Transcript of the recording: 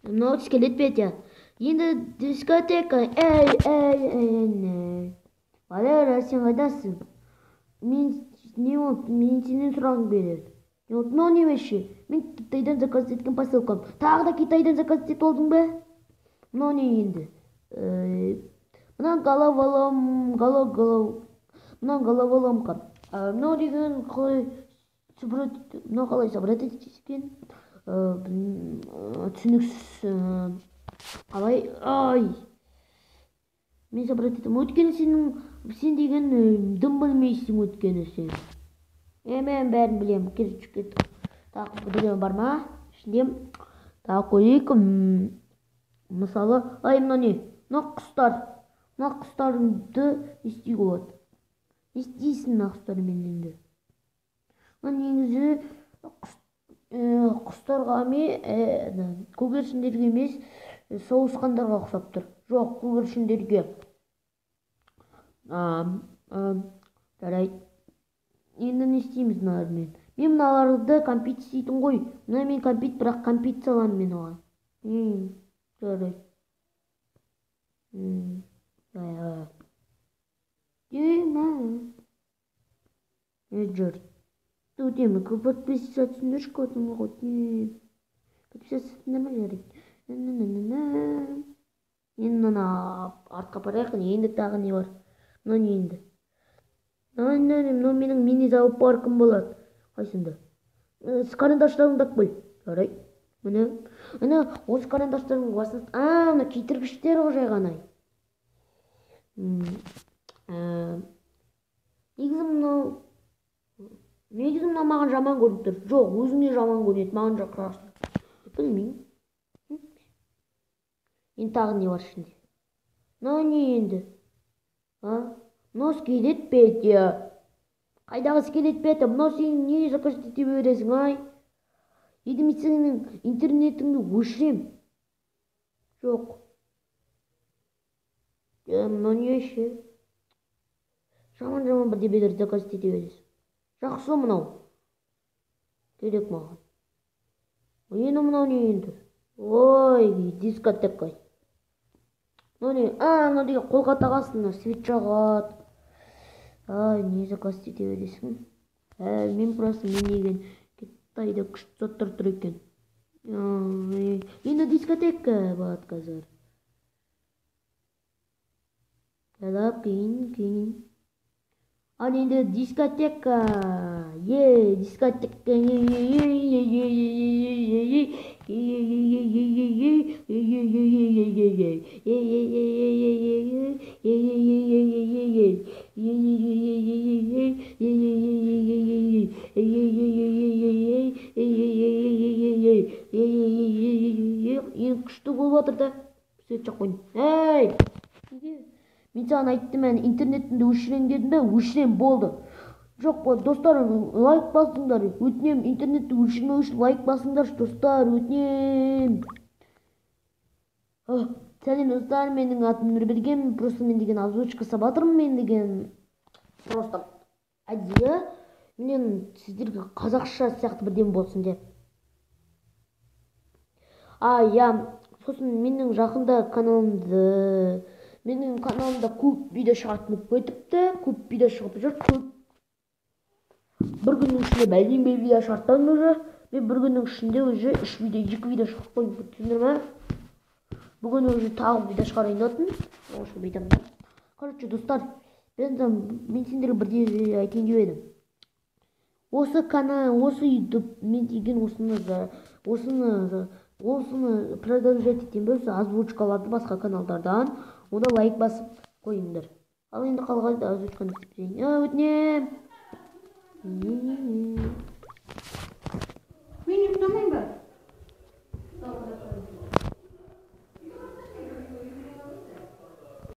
Много скелет, Петя. In the discotheque. Эй. Валера, сен қайдасың? Мен сенен сұрағым келеді. Но немеше? Мен Китайдан заказ еткен посылкам. Тағы да Китайдан заказ етіп алдың ба? Мынау не енді? Мына головоломка. Мынау деген қалай собрать еткен? Түсініксіз. Қалай? Ай! Мен собрать етем. Өйткені сен деген дым білмейсің өйткені сен. Мен бәрін білем. Кет. Так, білем бар ма? Ішінде так қойайық. Мысалы, мынау не? Мына құстарымды не істеуге болады? Не істейсің мына құстармен енді? Негізі құстарға көгершіндерге емес, сауысқандарға ұқсап тұр. Жоқ, көгершіндерге. Жарайды. Енді не істейміз мыналармен? Мен мыналарды компит істейтін ғой. Мына мен компит, бірақ компит салам мен оған. Жарайды. Жарайды. Өтемі, подписаться шкотым ғой. Подписаться нема жарайды. Енді мына артқа барайық, енді тағы не бар? Мынау не енді? Мынау менің мини-зоопаркым болады. Қайсында? Карандаштарыңды алып кел. Жарайды. Мына осы карандаштардың басын... Мына кетіргіштер ғой жайған ай. Негізі мынау маған жаман көрініп тұр. Жоқ, өзіңе жаман көрінеді, маған жақсы. Білмеймін. Енді тағы не бар ішінде? Мынау не енді? Мынау скелет, Петя. Қайдағы скелет, Петя? Мынау сен неге заказ ете бересің, ай? Енді мен сенің интернетіңді өшірем. Жоқ. Мынау не ше? Жаман бірдебелер заказ ете бересің. Жақсы мынау. Керек маған. Енді мынау не енді? Ой, дискотека. Мынау не? Мынау деген қолға тағасың, свет жағады. Не заказ ете бересің? Мен деген Қытайда күшті заттар тұр екен. Енді дискотека болады қазір. Кейін. Енді дискотека. Дискотека. Ең күшті болып жатыр да. Сөйт жақ қойын. Мен саған айттым, интернетімді өшірем дедім бе? Өшірем, болды. Жоқ, достар, лайк басыңдар. Өтінем, интернетті өшірмеу үшін лайк басыңдар, достар, өтінем. Сәлем достар, менің атым Нұрберген. Просто мен деген озвучка сабатырмын, мен деген просто әдейі. Мен сіздерге қазақша сияқты бірден болсын деп. Сосын менің жақында каналымда көп видео шығатын өтіпті, көп видео шығып жүр, көп. Бір күннің ішінде бәлден бел видео шығарттан уже. Мен бір күннің ішінде уже 2 видео шығып қойып өттіңдер ма? Бүгін уже тағы видео шығарайын өттім. Оңшы бейтім. Короче, достар, мен сендерге бірде айтайын деп едім. Осы канал, осы YouTube, мен деген осыны продолжать етем бе, озвучкаларды басқа каналдардан, онда лайк басып қойыңдар. Ал енді қалғайды озвучканы істеп өтінем.